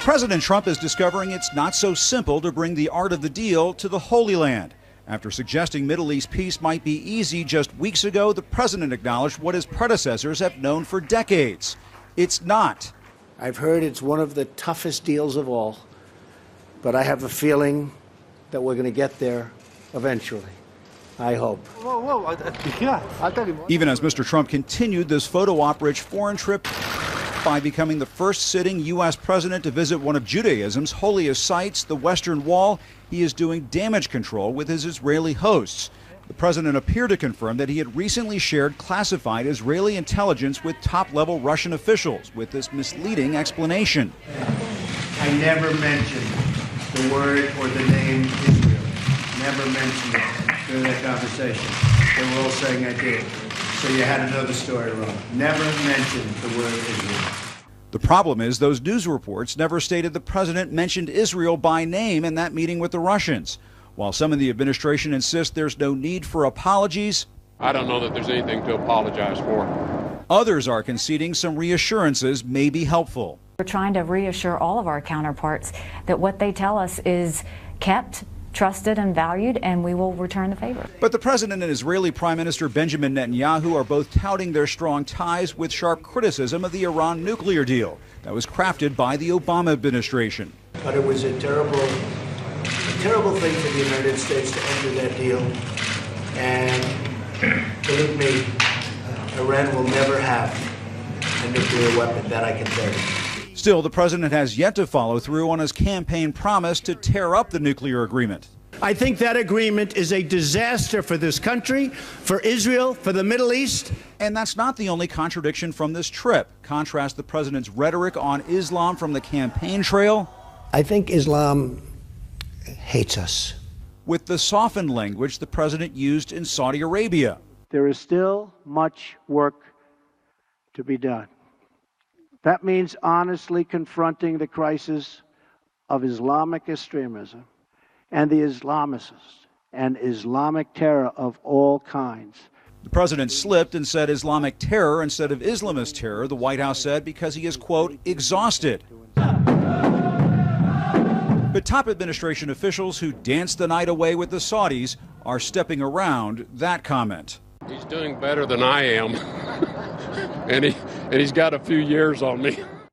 President Trump is discovering it's not so simple to bring the art of the deal to the Holy Land. After suggesting Middle East peace might be easy just weeks ago, the president acknowledged what his predecessors have known for decades. It's not. I've heard it's one of the toughest deals of all, but I have a feeling that we're going to get there eventually. I hope. Even as Mr. Trump continued this photo op-rich foreign trip by becoming the first sitting U.S. president to visit one of Judaism's holiest sites, the Western Wall, he is doing damage control with his Israeli hosts. The president appeared to confirm that he had recently shared classified Israeli intelligence with top-level Russian officials with this misleading explanation. I never mentioned the word or the name Israel. Never mentioned it during that conversation. They were all saying I did. So you had another story wrong. Never mentioned the word Israel. The problem is those news reports never stated the president mentioned Israel by name in that meeting with the Russians. While some in the administration insist there's no need for apologies, I don't know that there's anything to apologize for. Others are conceding some reassurances may be helpful. We're trying to reassure all of our counterparts that what they tell us is kept, trusted and valued, and we will return the favor. But the president and Israeli Prime Minister Benjamin Netanyahu are both touting their strong ties with sharp criticism of the Iran nuclear deal that was crafted by the Obama administration. But it was a terrible thing for the United States to enter that deal. And believe me, Iran will never have a nuclear weapon, that I can tell you. Still, the president has yet to follow through on his campaign promise to tear up the nuclear agreement. I think that agreement is a disaster for this country, for Israel, for the Middle East. And that's not the only contradiction from this trip. Contrast the president's rhetoric on Islam from the campaign trail. I think Islam hates us. With the softened language the president used in Saudi Arabia. There is still much work to be done. That means honestly confronting the crisis of Islamic extremism and the Islamicists and Islamic terror of all kinds. The president slipped and said Islamic terror instead of Islamist terror, the White House said, because he is, quote, exhausted. But top administration officials who danced the night away with the Saudis are stepping around that comment. He's doing better than I am, and he's got a few years on me.